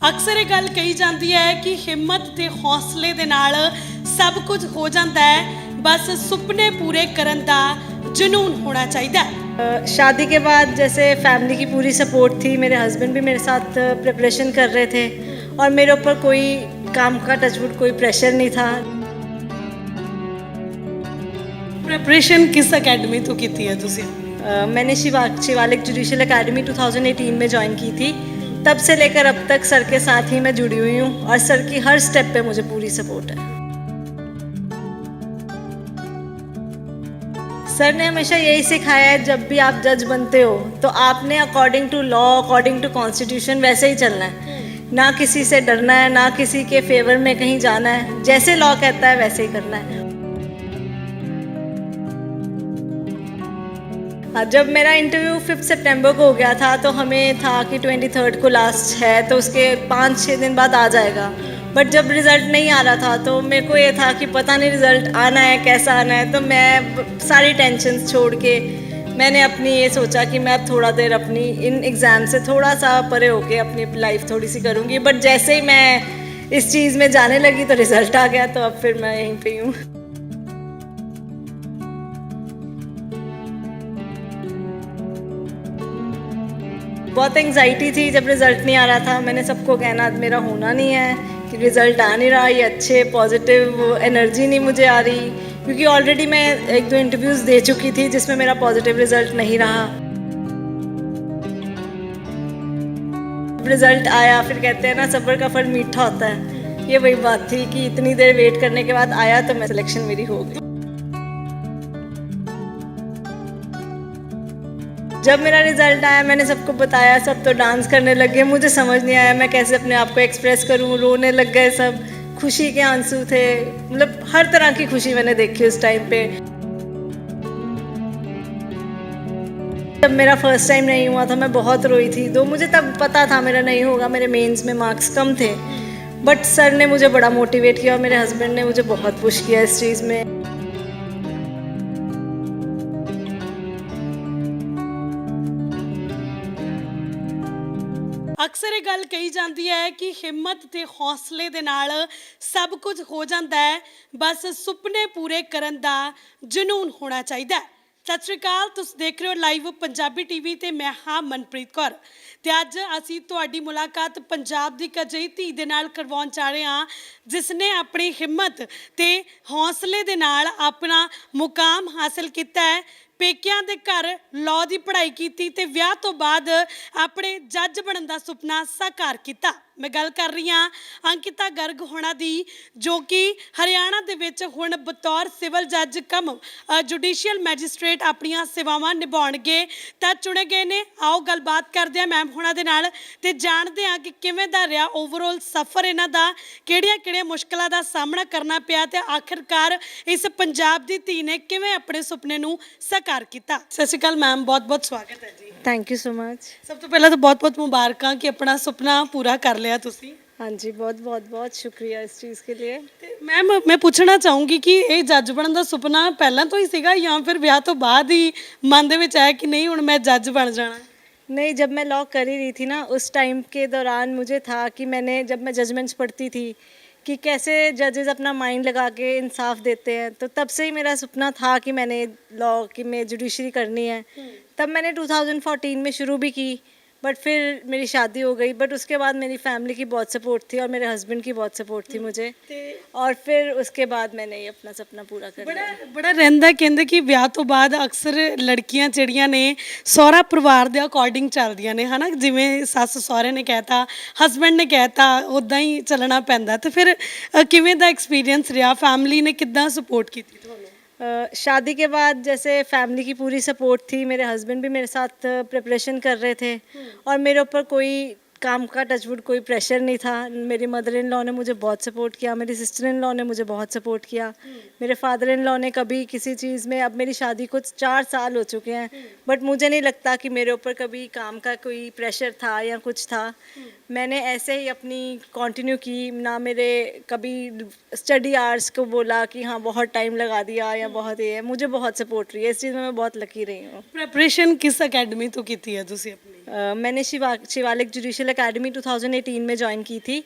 अक्सर ये गल कही जाती है कि हिम्मत ते हौसले दे नाल सब कुछ हो जाता है, बस सुपने पूरे करन दा जुनून होना चाहिए। शादी के बाद जैसे फैमिली की पूरी सपोर्ट थी, मेरे हस्बैंड भी मेरे साथ प्रिपरेशन कर रहे थे और मेरे ऊपर कोई काम का टचवुड कोई प्रेशर नहीं था। प्रिपरेशन किस अकेडमी तो की है तुसी? मैंने शिवालिक जुडिशियल एकेडमी 2018 में ज्वाइन की थी। तब से लेकर अब तक सर के साथ ही मैं जुड़ी हुई हूँ और सर की हर स्टेप पे मुझे पूरी सपोर्ट है। सर ने हमेशा यही सिखाया है, जब भी आप जज बनते हो तो आपने according to law, according to constitution वैसे ही चलना है। ना किसी से डरना है, ना किसी के फेवर में कहीं जाना है। जैसे लॉ कहता है वैसे ही करना है। जब मेरा इंटरव्यू 5 सितंबर को हो गया था तो हमें था कि 23 को लास्ट है, तो उसके 5-6 दिन बाद आ जाएगा। बट जब रिज़ल्ट नहीं आ रहा था तो मेरे को ये था कि पता नहीं रिज़ल्ट आना है कैसा आना है। तो मैं सारी टेंशन छोड़ के मैंने अपनी ये सोचा कि मैं अब थोड़ा देर अपनी इन एग्ज़ाम से थोड़ा सा परे होके अपनी लाइफ थोड़ी सी करूँगी। बट जैसे ही मैं इस चीज़ में जाने लगी तो रिज़ल्ट आ गया, तो अब फिर मैं यहीं पे हूँ। बहुत एंग्जाइटी थी जब रिज़ल्ट नहीं आ रहा था। मैंने सबको कहना मेरा होना नहीं है, कि रिज़ल्ट आ नहीं रहा, ये अच्छे पॉजिटिव एनर्जी नहीं मुझे आ रही, क्योंकि ऑलरेडी मैं 1-2 इंटरव्यूज़ दे चुकी थी जिसमें मेरा पॉजिटिव रिज़ल्ट नहीं रहा। रिज़ल्ट आया, फिर कहते हैं ना सब्र का फल मीठा होता है। ये वही बात थी कि इतनी देर वेट करने के बाद आया तो मैं सिलेक्शन मेरी हो गई। जब मेरा रिज़ल्ट आया मैंने सबको बताया, सब तो डांस करने लगे। मुझे समझ नहीं आया मैं कैसे अपने आप को एक्सप्रेस करूं। रोने लग गए सब, खुशी के आंसू थे। मतलब हर तरह की खुशी मैंने देखी उस टाइम पे। जब मेरा फर्स्ट टाइम नहीं हुआ था मैं बहुत रोई थी। तो मुझे तब पता था मेरा नहीं होगा, मेरे मेंस में मार्क्स कम थे। बट सर ने मुझे बड़ा मोटिवेट किया और मेरे हस्बैंड ने मुझे बहुत पुश किया इस चीज़ में। अक्सर ये गल कही जाती है कि हिम्मत ते हौसले दे नाल सब कुछ हो जाता है, बस सुपने पूरे करन दा जुनून होना चाहिए। सत श्री अकाल, तुसीं देख रहे हो लाइव पंजाबी टीवी ते मैं हाँ मनप्रीत कौर। ते अज असीं तुहाडी मुलाकात पंजाब दी एक अजिही धी दे नाल करवाउण जा रहे हां जिसने अपनी हिम्मत ते हौसले दे नाल अपना मुकाम हासिल किया है। पेकिਆਂ ਦੇ घर लॉ की पढ़ाई की ते विआह तो बाद अपने जज बनने का सुपना साकार किया। मैं गल कर रही हाँ अंकिता गर्ग होना दी, जो कि हरियाणा दे विच हुण बतौर सिविल जज कम जुडिशियल मैजिस्ट्रेट अपनियां सेवावां निभाउणगे तां चुने गए ने। आओ गलबात करदे आ मैम होना दे नाल ते जाणदे आ कि किवें दा रहा ओवरऑल सफ़र इन्हां दा, किहड़ियां-किहड़ियां मुश्किलां दा सामना करना पिया ते आखिरकार इस पंजाब दी धी ने किवें अपने सुपने नूं साकार किया। सत श्री अकाल मैम, बहुत बहुत स्वागत है जी। Thank you so much. सब तो पहला तो बहुत बहुत मुबारकां कि अपना सुपना पूरा कर लिया तुसी। हाँ जी, बहुत बहुत बहुत शुक्रिया इस चीज़ के लिए। ते मैम मैं पूछना चाहूँगी कि ये जज बनने का सुपना पहला तो ही सीगा या फिर ब्याह तो बाद ही मन दे विच आया कि नहीं हुण मैं जज बन जाना? नहीं, जब मैं लॉ कर ही रही थी ना उस टाइम के दौरान मुझे था कि मैंने जब मैं जजमेंट्स पढ़ती थी कि कैसे जजेस अपना माइंड लगा के इंसाफ देते हैं, तो तब से ही मेरा सपना था कि मैंने लॉ की में जुडिशरी करनी है। तब मैंने 2014 में शुरू भी की, बट फिर मेरी शादी हो गई। बट उसके बाद मेरी फैमिली की बहुत सपोर्ट थी और मेरे हस्बैंड की बहुत सपोर्ट थी मुझे, और फिर उसके बाद मैंने ये अपना सपना पूरा कर बड़ा लिया। बड़ा रहिंदा कहंदे कि विआह तो बाद अक्सर लड़कियां ਜਿਹੜੀਆਂ ने सहुरा परिवार ਦੇ अकॉर्डिंग ਚੱਲਦੀਆਂ ਨੇ ਹਨਾ, ਜਿਵੇਂ ਸੱਸ ਸਹੁਰੇ ਨੇ ਕਹਿਤਾ, ਹਸਬੈਂਡ ਨੇ ਕਹਿਤਾ, ਉਦਾਂ ਹੀ ਚੱਲਣਾ ਪੈਂਦਾ। ਤੇ ਫਿਰ ਕਿਵੇਂ ਦਾ ਐਕਸਪੀਰੀਅੰਸ ਰਿਹਾ, ਫੈਮਿਲੀ ਨੇ ਕਿੱਦਾਂ ਸਪੋर्ट ਕੀਤੀ ਤੁਹਾਨੂੰ? शादी के बाद जैसे फैमिली की पूरी सपोर्ट थी, मेरे हस्बैंड भी मेरे साथ प्रिपरेशन कर रहे थे और मेरे ऊपर कोई काम का टचवुड कोई प्रेशर नहीं था। मेरी मदर इन लॉ ने मुझे बहुत सपोर्ट किया, मेरी सिस्टर इन लॉ ने मुझे बहुत सपोर्ट किया, मेरे फादर इन लॉ ने कभी किसी चीज़ में, अब मेरी शादी को 4 साल हो चुके हैं, बट मुझे नहीं लगता कि मेरे ऊपर कभी काम का कोई प्रेशर था या कुछ था। मैंने ऐसे ही अपनी कंटिन्यू की, ना मेरे कभी स्टडी आवर्स को बोला कि हाँ बहुत टाइम लगा दिया या बहुत ये है। मुझे बहुत सपोर्ट रही है इस चीज़ में, मैं बहुत लकी रही हूँ। प्रिपरेशन किस अकेडमी तो की है तुसी अपनी? मैंने शिवालिक जुडिशल एकेडमी 2018 में ज्वाइन की थी।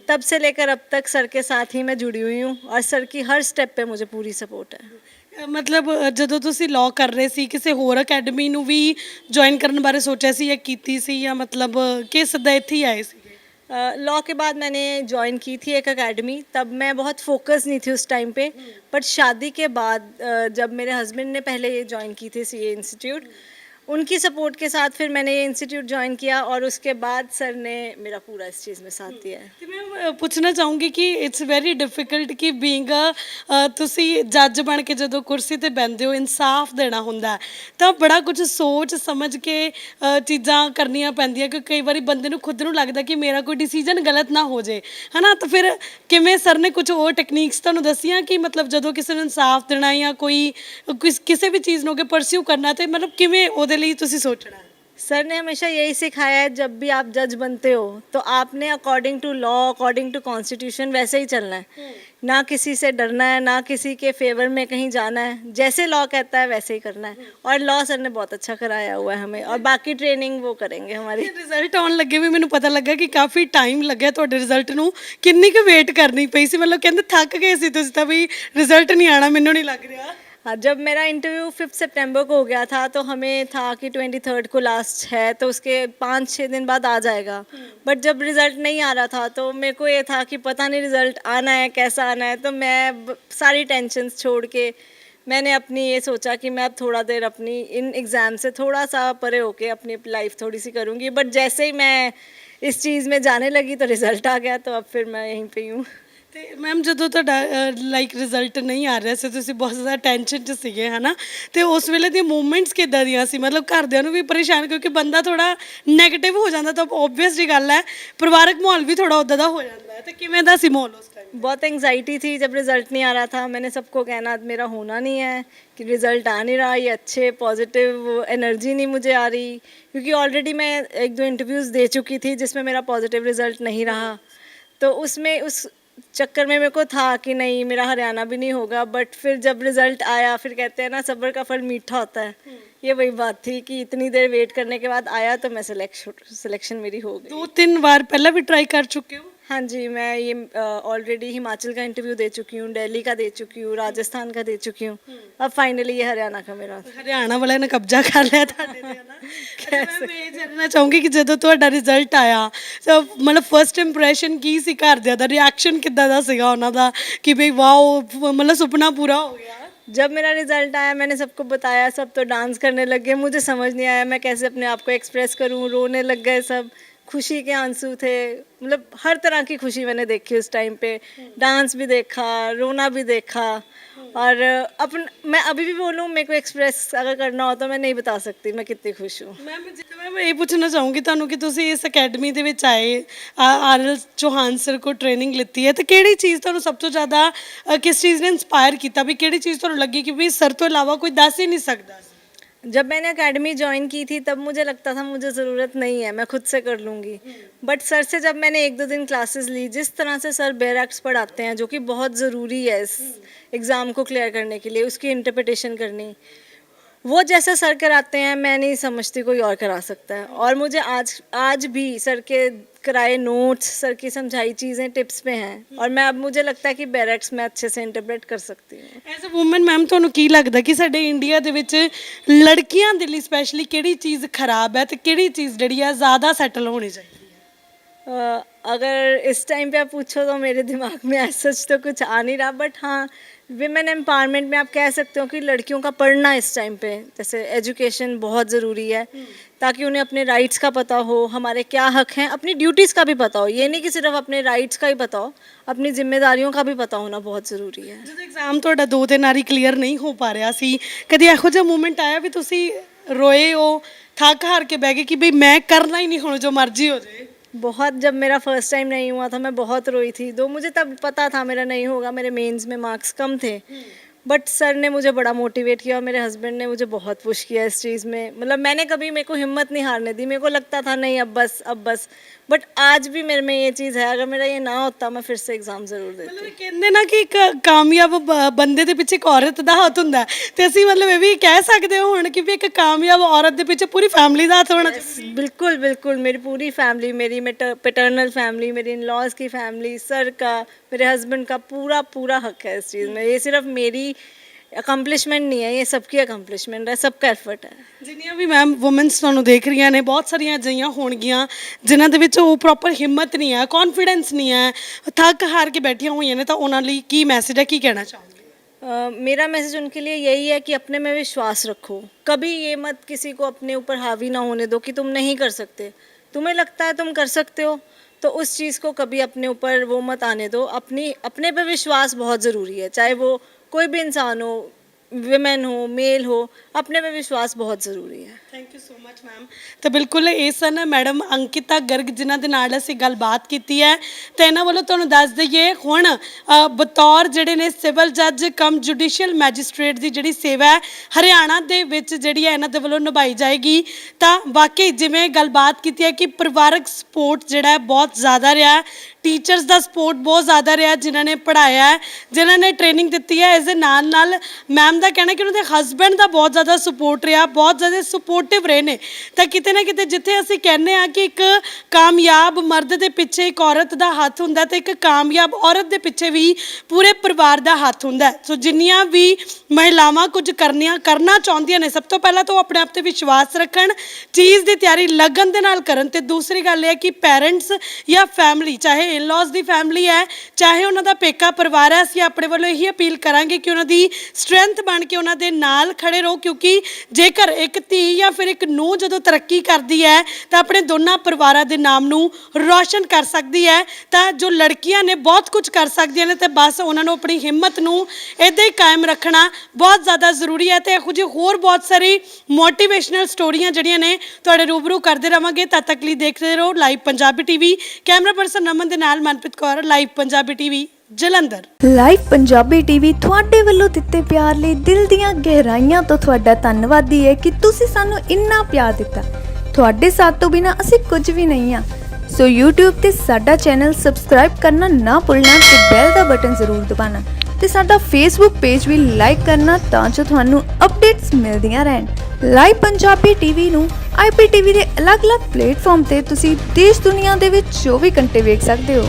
तब से लेकर अब तक सर के साथ ही मैं जुड़ी हुई हूँ और सर की हर स्टेप पे मुझे पूरी सपोर्ट है। ਮਤਲਬ ਜਦੋਂ ਤੁਸੀਂ ਲਾਅ ਕਰ ਰਹੇ ਸੀ ਕਿਸੇ ਹੋਰ ਅਕੈਡਮੀ ਨੂੰ ਵੀ ਜੁਆਇਨ ਕਰਨ ਬਾਰੇ ਸੋਚਿਆ ਸੀ ਜਾਂ ਕੀਤੀ ਸੀ ਜਾਂ ਮਤਲਬ ਕਿ ਸਿੱਧਾ ਇੱਥੇ ਹੀ ਆਏ ਸੀਗੇ? लॉ के बाद मैंने ज्वाइन की थी एक एकेडमी, तब मैं बहुत फोकस नहीं थी उस टाइम पे। बट शादी के बाद जब मेरे हस्बैंड ने पहले ये ज्वाइन की थी सीए इंस्टीट्यूट, उनकी सपोर्ट के साथ फिर मैंने ये इंस्टीट्यूट ज्वाइन किया और उसके बाद सर ने मेरा पूरा इस चीज़ में साथ दिया है। ਤੇ ਮੈਂ ਪੁੱਛਣਾ ਚਾਹੂੰਗੀ ਕਿ ਇਟਸ ਵੈਰੀ ਡਿਫਿਕਲਟ ਕਿ ਬੀਇੰਗ ਤੁਸੀਂ ਜੱਜ ਬਣ ਕੇ ਜਦੋਂ ਕੁਰਸੀ ਤੇ ਬੈਠਦੇ ਹੋ ਇਨਸਾਫ ਦੇਣਾ ਹੁੰਦਾ ਹੈ, ਤਾਂ ਬੜਾ ਕੁਝ ਸੋਚ ਸਮਝ ਕੇ ਚੀਜ਼ਾਂ ਕਰਨੀਆਂ ਪੈਂਦੀਆਂ ਕਿ ਕਈ ਵਾਰੀ ਬੰਦੇ ਨੂੰ ਖੁਦ ਨੂੰ ਲੱਗਦਾ ਕਿ ਮੇਰਾ ਕੋਈ ਡਿਸੀਜਨ ਗਲਤ ਨਾ ਹੋ ਜੇ, ਹਨਾ? ਤਾਂ ਫਿਰ ਕਿਵੇਂ ਸਰ ਨੇ ਕੁਝ ਹੋਰ ਟੈਕਨੀਕਸ ਤੁਹਾਨੂੰ ਦੱਸੀਆਂ ਕਿ ਮਤਲਬ ਜਦੋਂ ਕਿਸੇ ਨੂੰ ਇਨਸਾਫ ਦੇਣਾ ਜਾਂ ਕੋਈ ਕਿਸੇ ਵੀ ਚੀਜ਼ ਨੂੰ ਅੱਗੇ ਪਰਸਿਊ ਕਰਨਾ ਤੇ ਮਤਲਬ ਕਿਵੇਂ ਉਹਦੇ ਲਈ ਤੁਸੀਂ ਸੋਚਣਾ ਹੈ? सर ने हमेशा यही सिखाया है, जब भी आप जज बनते हो तो आपने according to law, according to constitution वैसे ही चलना है। ना किसी से डरना है, ना किसी के फेवर में कहीं जाना है। जैसे लॉ कहता है वैसे ही करना है और लॉ सर ने बहुत अच्छा कराया हुआ है हमें और बाकी ट्रेनिंग वो करेंगे हमारी। ਰਿਜ਼ਲਟ ਆਉਣ ਲੱਗੇ ਵੀ ਮੈਨੂੰ ਪਤਾ ਲੱਗਾ ਕਿ ਕਾਫੀ ਟਾਈਮ ਲੱਗਿਆ ਤੁਹਾਡੇ ਰਿਜ਼ਲਟ ਨੂੰ। ਕਿੰਨੀ ਕੁ ਵੇਟ ਕਰਨੀ ਪਈ ਸੀ? ਮਤਲਬ ਕਹਿੰਦੇ ਥੱਕ ਗਏ ਸੀ ਤੁਸੀਂ ਤਾਂ ਵੀ ਰਿਜ਼ਲਟ ਨਹੀਂ ਆਣਾ, ਮੈਨੂੰ ਨਹੀਂ ਲੱਗ ਰਿਹਾ। हाँ, जब मेरा इंटरव्यू 5 सितंबर को हो गया था तो हमें था कि 23 को लास्ट है तो उसके 5-6 दिन बाद आ जाएगा। बट जब रिज़ल्ट नहीं आ रहा था तो मेरे को ये था कि पता नहीं रिज़ल्ट आना है कैसा आना है। तो मैं सारी टेंशन्स छोड़ के मैंने अपनी ये सोचा कि मैं अब थोड़ा देर अपनी इन एग्ज़ाम से थोड़ा सा परे होके अपनी लाइफ थोड़ी सी करूँगी। बट जैसे ही मैं इस चीज़ में जाने लगी तो रिज़ल्ट आ गया, तो अब फिर मैं यहीं पे हूँ। ਤੇ ਮੈਮ ਜਦੋਂ ਤੁਹਾਡਾ ਲਾਈਕ ਰਿਜ਼ਲਟ ਨਹੀਂ ਆ ਰਿਹਾ ਸੀ ਤੁਸੀਂ ਬਹੁਤ ਜ਼ਿਆਦਾ ਟੈਨਸ਼ਨ 'ਚ ਸੀਗੇ, ਹੈ ਨਾ? ਤੇ ਉਸ ਵੇਲੇ ਦੀਆਂ ਮੂਵਮੈਂਟਸ ਕਿੱਦਾਂ ਦੀਆਂ ਸੀ? ਮਤਲਬ ਘਰਦਿਆਂ ਨੂੰ ਵੀ ਪਰੇਸ਼ਾਨ, ਕਿਉਂਕਿ ਬੰਦਾ ਥੋੜਾ ਨੈਗੇਟਿਵ ਹੋ ਜਾਂਦਾ ਤਾਂ ਓਬਵੀਅਸ ਜੀ ਗੱਲ ਹੈ, ਪਰਿਵਾਰਕ ਮਾਹੌਲ ਵੀ ਥੋੜਾ ਉੱਦਾਂ ਦਾ ਹੋ ਜਾਂਦਾ ਹੈ। ਤੇ ਕਿਵੇਂ ਦਾ ਸੀ ਮਾਹੌਲ ਉਸ ਟਾਈਮ? बहुत एंग्जाइटी थी जब रिज़ल्ट नहीं आ रहा था। मैंने सबको कहना मेरा होना नहीं है, कि रिज़ल्ट आ नहीं रहा, ये अच्छे पॉजिटिव एनर्जी नहीं मुझे आ रही, क्योंकि ऑलरेडी मैं 1-2 इंटरव्यूज़ दे चुकी थी जिसमें मेरा पॉजिटिव रिज़ल्ट नहीं रहा। तो उसमें उस चक्कर में मेरे को था कि नहीं मेरा हरियाणा भी नहीं होगा। बट फिर जब रिज़ल्ट आया, फिर कहते हैं ना सब्र का फल मीठा होता है, ये वही बात थी कि इतनी देर वेट करने के बाद आया तो मैं सिलेक्शन मेरी हो गई। 2-3 ਵਾਰ ਪਹਿਲਾਂ ਵੀ ਟਰਾਈ ਕਰ ਚੁੱਕੇ ਹੋ? हाँ जी, मैं ये ऑलरेडी हिमाचल का इंटरव्यू दे चुकी हूँ, दिल्ली का दे चुकी हूँ, राजस्थान का दे चुकी हूँ। अब फाइनली ये हरियाणा का मेरा। ਹਰਿਆਣਾ ਵਾਲਿਆਂ ਨੇ ਕਬਜ਼ਾ ਕਰ ਲਿਆ ਤੁਹਾਡੇ ਤੇ, ਹੈ ਨਾ? ਮੈਂ ਇਹ ਜਾਣਨਾ ਚਾਹੂੰਗੀ ਕਿ ਜਦੋਂ ਤੁਹਾਡਾ ਰਿਜ਼ਲਟ ਆਇਆ ਤਾਂ ਮਤਲਬ ਫਰਸਟ ਇੰਪ੍ਰੈਸ਼ਨ ਕੀ ਸੀ? ਘਰਦਿਆਂ ਦਾ ਰਿਐਕਸ਼ਨ ਕਿੱਦਾਂ ਦਾ ਸੀਗਾ ਉਹਨਾਂ ਦਾ ਕਿ ਬਈ ਵਾਓ ਮਤਲਬ ਸੁਪਨਾ ਪੂਰਾ ਹੋ ਗਿਆ? जब मेरा रिज़ल्ट आया मैंने सबको बताया, सब तो डांस करने लग गए। मुझे समझ नहीं आया मैं कैसे अपने आप को एक्सप्रेस करूँ, रोने लग गए सब। खुशी के आंसू थे, मतलब हर तरह की खुशी मैंने देखी उस टाइम पे। डांस भी देखा, रोना भी देखा और मैं अभी भी बोलूँ मेरे को एक्सप्रेस अगर करना हो तो मैं नहीं बता सकती मैं कितनी खुश हूँ। ਮੈਂ ਇਹ ਪੁੱਛਣਾ ਚਾਹੂੰਗੀ ਤੁਹਾਨੂੰ ਕਿ ਤੁਸੀਂ ਇਸ ਅਕੈਡਮੀ ਦੇ ਵਿੱਚ ਆਏ, ਆਰਐਲ ਚੌਹਾਨ ਸਰ ਕੋ ਟ੍ਰੇਨਿੰਗ ਲਿੱਤੀ ਹੈ, ਤੇ ਕਿਹੜੀ ਚੀਜ਼ ਤੁਹਾਨੂੰ ਸਭ ਤੋਂ ਜ਼ਿਆਦਾ ਕਿਸ ਚੀਜ਼ ਨੇ ਇੰਸਪਾਇਰ ਕੀਤਾ ਵੀ ਕਿਹੜੀ ਚੀਜ਼ ਤੁਹਾਨੂੰ ਲੱਗੀ ਕਿ ਵੀ ਸਰ ਤੋਂ ਇਲਾਵਾ ਕੋਈ ਦੱਸ ਹੀ ਨਹੀਂ ਸਕਦਾ? जब मैंने एकेडमी ज्वाइन की थी तब मुझे लगता था मुझे ज़रूरत नहीं है, मैं खुद से कर लूँगी। बट सर से जब मैंने 1-2 दिन क्लासेस ली, जिस तरह से सर बेयर एक्ट्स पढ़ाते हैं जो कि बहुत ज़रूरी है इस एग्ज़ाम को क्लियर करने के लिए, उसकी इंटरप्रिटेशन करनी, वो जैसे सर कराते हैं मैं नहीं समझती कोई और करा सकता है। और मुझे आज भी सर के कराए नोट्स, सर की समझाई चीज़ें टिप्स पे हैं और मैं अब मुझे लगता है कि बैरेक्स में अच्छे से इंटरप्रेट कर सकती हूँ। ਐਜ਼ ਅ ਵੂਮਨ ਮੈਮ ਤੁਹਾਨੂੰ ਕੀ ਲੱਗਦਾ ਕਿ ਸਾਡੇ ਇੰਡੀਆ ਦੇ ਵਿੱਚ ਲੜਕੀਆਂ ਦੇ ਲਈ ਸਪੈਸ਼ਲੀ ਕਿਹੜੀ ਚੀਜ਼ ਖਰਾਬ ਹੈ ਤੇ ਕਿਹੜੀ ਚੀਜ਼ ਜਿਹੜੀ ਆ ਜ਼ਿਆਦਾ ਸੈਟਲ ਹੋਣੀ ਚਾਹੀਦੀ ਹੈ? अगर इस टाइम पे आप पूछो तो मेरे दिमाग में ऐसा सच तो कुछ आ नहीं रहा। बट हाँ, विमेन एम्पावरमेंट में आप कह सकते हो कि लड़कियों का पढ़ना इस टाइम पे, जैसे एजुकेशन बहुत ज़रूरी है ताकि उन्हें अपने राइट्स का पता हो, हमारे क्या हक हैं, अपनी ड्यूटीज़ का भी पता हो। ये नहीं कि सिर्फ अपने राइट्स का ही पता हो, अपनी जिम्मेदारियों का भी पता होना बहुत ज़रूरी है। ਜਦੋਂ ਐਗਜ਼ਾਮ ਤੁਹਾਡਾ 2-3 ਵਾਰੀ ਕਲੀਅਰ ਨਹੀਂ ਹੋ ਪਾ ਰਿਹਾ ਸੀ, ਕਦੀ ਇਹੋ ਜਿਹਾ ਮੂਮੈਂਟ ਆਇਆ ਵੀ ਤੁਸੀਂ ਰੋਏ ਹੋ, ਥੱਕ ਹਾਰ ਕੇ ਬਹਿ ਗਏ ਕਿ ਬਈ ਮੈਂ ਕਰਨਾ ਹੀ ਨਹੀਂ ਹੁਣ ਜੋ ਮਰਜ਼ੀ ਹੋ ਜਾਏ? बहुत, जब मेरा फर्स्ट टाइम नहीं हुआ था मैं बहुत रोई थी। मुझे तब पता था मेरा नहीं होगा, मेरे मेंस में मार्क्स कम थे। बट सर ने मुझे बड़ा मोटिवेट किया और मेरे हस्बैंड ने मुझे बहुत पुश किया इस चीज़ में। मतलब मैंने कभी मेरे को हिम्मत नहीं हारने दी। मेरे को लगता था नहीं अब बस बट आज भी मेरे में ये चीज़ है, अगर मेरा ये ना होता मैं फिर से एग्ज़ाम ज़रूर देती। ਮਤਲਬ ਕਹਿੰਦੇ ਨਾ ਕਿ ਇੱਕ ਕਾਮਯਾਬ ਬੰਦੇ ਦੇ ਪਿੱਛੇ ਇੱਕ ਔਰਤ ਦਾ ਹੱਥ ਹੁੰਦਾ ਹੈ ਤੇ ਅਸੀਂ ਮਤਲਬ ਇਹ ਵੀ ਕਹਿ ਸਕਦੇ ਹੋ ਹੁਣ ਕਿ ਵੀ ਇੱਕ ਕਾਮਯਾਬ ਔਰਤ ਦੇ ਪਿੱਛੇ ਪੂਰੀ ਫੈਮਿਲੀ ਦਾ ਹੱਥ ਹੋਣਾ ਚਾਹੀਦਾ। बिल्कुल बिल्कुल, मेरी पूरी फैमिली, मेरी पैटर्नल फैमिली, मेरी इन लॉज की फैमिली, सर का, मेरे हस्बैंड का पूरा पूरा हक है इस चीज़ में। ये सिर्फ मेरी अकम्पलिशमेंट नहीं है, ये सबकी अकम्पलिशमेंट है, सबका एफर्ट है। ਜਿੰਨੀਆਂ ਵੀ ਮੈਮ ਵੂਮਨਸ ਤੁਹਾਨੂੰ ਦੇਖ ਰਹੀਆਂ ਨੇ ਬਹੁਤ ਸਾਰੀਆਂ ਅਜਿਹੀਆਂ ਹੋਣਗੀਆਂ ਜਿਨ੍ਹਾਂ ਦੇ ਵਿੱਚ ਉਹ ਪ੍ਰੋਪਰ ਹਿੰਮਤ ਨਹੀਂ ਹੈ, ਕੌਨਫੀਡੈਂਸ ਨਹੀਂ ਹੈ, ਥੱਕ ਹਾਰ ਕੇ ਬੈਠੀਆਂ ਹੋਈਆਂ ਨੇ, ਤਾਂ ਉਹਨਾਂ ਲਈ ਕੀ ਮੈਸੇਜ ਹੈ, ਕੀ ਕਹਿਣਾ ਚਾਹੋਗੇ? मेरा मैसेज उनके लिए यही है कि अपने में विश्वास रखो, कभी ये मत किसी को अपने ऊपर हावी ना होने दो कि तुम नहीं कर सकते। तुम्हें लगता है तुम कर सकते हो तो उस चीज़ को कभी अपने ऊपर वो मत आने दो। अपने पे विश्वास बहुत ज़रूरी है, चाहे वो कोई भी इंसान हो, विमेन हो, मेल हो, अपने पे विश्वास बहुत ज़रूरी है। Thank you so much ma'am. ਤਾਂ ਬਿਲਕੁਲ ਇਹ ਸਨ ਮੈਡਮ ਅੰਕਿਤਾ ਗਰਗ ਜਿਨ੍ਹਾਂ ਦੇ ਨਾਲ ਅਸੀਂ ਗੱਲਬਾਤ ਕੀਤੀ ਹੈ ਤੇ ਇਹਨਾਂ ਵੱਲੋਂ ਤੁਹਾਨੂੰ ਦੱਸ ਦਈਏ ਹੁਣ ਬਤੌਰ ਜਿਹੜੇ ਨੇ ਸਿਵਲ ਜੱਜ ਕਮ ਜੁਡੀਸ਼ੀਅਲ ਮੈਜਿਸਟ੍ਰੇਟ ਦੀ ਜਿਹੜੀ ਸੇਵਾ ਹੈ ਹਰਿਆਣਾ ਦੇ ਵਿੱਚ ਜਿਹੜੀ ਹੈ ਇਹਨਾਂ ਦੇ ਵੱਲੋਂ ਨਿਭਾਈ ਜਾਏਗੀ। ਤਾਂ ਵਾਕਈ ਜਿਵੇਂ ਗੱਲਬਾਤ ਕੀਤੀ ਹੈ ਕਿ ਪਰਿਵਾਰਕ ਸਪੋਰਟ ਜਿਹੜਾ ਹੈ ਬਹੁਤ ਜ਼ਿਆਦਾ ਰਿਹਾ, ਟੀਚਰਸ ਦਾ ਸਪੋਰਟ ਬਹੁਤ ਜ਼ਿਆਦਾ ਰਿਹਾ ਜਿਨ੍ਹਾਂ ਨੇ ਪੜ੍ਹਾਇਆ ਹੈ, ਜਿਨ੍ਹਾਂ ਨੇ ਟ੍ਰੇਨਿੰਗ ਦਿੱਤੀ ਹੈ। ਇਸ ਦੇ ਨਾਲ ਨਾਲ ਮੈਮ ਦਾ ਕਹਿਣਾ ਕਿ ਉਹਨਾਂ ਦੇ ਹਸਬੈਂਡ ਦਾ ਬਹੁਤ ਜ਼ਿਆਦਾ ਸਪੋਰਟ ਰਿਹਾ, ਬਹੁਤ ਜ਼ਿਆਦਾ ਸਪੋਰਟਿਵ ਰਹੇ ਨੇ। ਤਾਂ ਕਿਤੇ ਨਾ ਕਿਤੇ ਜਿੱਥੇ ਅਸੀਂ ਕਹਿੰਦੇ ਹਾਂ ਕਿ ਇੱਕ ਕਾਮਯਾਬ ਮਰਦ ਦੇ ਪਿੱਛੇ ਇੱਕ ਔਰਤ ਦਾ ਹੱਥ ਹੁੰਦਾ ਤੇ ਇੱਕ ਕਾਮਯਾਬ ਔਰਤ ਦੇ ਪਿੱਛੇ ਵੀ ਪੂਰੇ ਪਰਿਵਾਰ ਦਾ ਹੱਥ ਹੁੰਦਾ। ਸੋ ਜਿੰਨੀਆਂ ਵੀ ਮਹਿਲਾਵਾਂ ਕੁਝ ਕਰਨਾ ਚਾਹੁੰਦੀਆਂ ਨੇ, ਸਭ ਤੋਂ ਪਹਿਲਾਂ ਤਾਂ ਉਹ ਆਪਣੇ ਆਪ ਤੇ ਵਿਸ਼ਵਾਸ ਰੱਖਣ, ਚੀਜ਼ ਦੀ ਤਿਆਰੀ ਲਗਨ ਦੇ ਨਾਲ ਕਰਨ। ਤੇ ਦੂਸਰੀ ਗੱਲ ਇਹ ਹੈ ਕਿ ਪੈਰੈਂਟਸ ਜਾਂ ਫੈਮਿਲੀ, ਚਾਹੇ ਇਨ-ਲॉज ਦੀ ਫੈਮਿਲੀ ਹੈ, ਚਾਹੇ ਉਹਨਾਂ ਦਾ ਪੇਕਾ ਪਰਿਵਾਰ ਹੈ, ਅਸੀਂ ਆਪਣੇ ਵੱਲੋਂ ਇਹੀ ਅਪੀਲ ਕਰਾਂਗੇ ਕਿ ਉਹਨਾਂ ਦੀ ਸਟਰੈਂਥ ਬਣ ਕੇ ਉਹਨਾਂ ਦੇ ਨਾਲ ਖੜੇ ਰਹੋ। ਕਿਉਂਕਿ ਜੇਕਰ ਇੱਕ ਧੀ ਜਾਂ ਫਿਰ ਇੱਕ ਨੂੰਹ ਜਦੋਂ ਤਰੱਕੀ ਕਰਦੀ ਹੈ ਤਾਂ ਆਪਣੇ ਦੋਨਾਂ ਪਰਿਵਾਰਾਂ ਦੇ ਨਾਮ ਨੂੰ ਰੌਸ਼ਨ ਕਰ ਸਕਦੀ ਹੈ। ਤਾਂ ਜੋ ਲੜਕੀਆਂ ਨੇ ਬਹੁਤ ਕੁਝ ਕਰ ਸਕਦੀਆਂ ਨੇ ਤੇ ਬਸ ਉਹਨਾਂ ਨੂੰ ਆਪਣੀ ਹਿੰਮਤ ਨੂੰ ਇੱਦਾਂ ਹੀ ਕਾਇਮ ਰੱਖਣਾ ਬਹੁਤ ਜ਼ਿਆਦਾ ਜ਼ਰੂਰੀ ਹੈ। ਤੇ ਇਹੋ ਜਿਹੀ ਹੋਰ ਬਹੁਤ ਸਾਰੀ ਮੋਟੀਵੇਸ਼ਨਲ ਸਟੋਰੀਆਂ ਜਿਹੜੀਆਂ ਨੇ ਤੁਹਾਡੇ ਰੂਬਰੂ ਕਰਦੇ ਰਵਾਂਗੇ। ਤਦ ਤੱਕ ਲਈ ਦੇਖਦੇ ਰਹੋ live Punjabi TV. Camera person ਨਮਨ ਦੇ ਨਾਲ Manpreet Kaur, live Punjabi TV Jalandhar. Live Punjabi TV ਤੁਹਾਡੇ ਵੱਲੋਂ ਦਿੱਤੇ ਪਿਆਰ ਲਈ ਦਿਲ ਦੀਆਂ ਗਹਿਰਾਈਆਂ ਤੋਂ ਤੁਹਾਡਾ ਧੰਨਵਾਦੀ ਹੈ ਕਿ ਤੁਸੀਂ ਸਾਨੂੰ ਇੰਨਾ ਪਿਆਰ ਦਿੱਤਾ। ਤੁਹਾਡੇ ਸਾਥ ਤੋਂ ਬਿਨਾਂ ਅਸੀਂ ਕੁਝ ਵੀ ਨਹੀਂ ਹਾਂ। ਸੋ YouTube ਤੇ ਸਾਡਾ ਚੈਨਲ ਸਬਸਕ੍ਰਾਈਬ ਕਰਨਾ ਨਾ ਭੁੱਲਣਾ ਤੇ ਬੈਲ ਦਾ ਬਟਨ ਜ਼ਰੂਰ ਦਬਾਉਣਾ ਤੇ ਸਾਡਾ Facebook ਪੇਜ ਵੀ ਲਾਈਕ ਕਰਨਾ ਤਾਂ ਜੋ ਤੁਹਾਨੂੰ ਅਪਡੇਟਸ ਮਿਲਦੀਆਂ ਰਹਿਣ। ਲਾਈਵ ਪੰਜਾਬੀ ਟੀਵੀ ਨੂੰ IPTV ਦੇ ਅਲੱਗ-ਅਲੱਗ ਪਲੇਟਫਾਰਮ ਤੇ ਤੁਸੀਂ ਦੇਸ਼ ਦੁਨੀਆ ਦੇ ਵਿੱਚ 24 ਘੰਟੇ ਵੇਖ ਸਕਦੇ ਹੋ।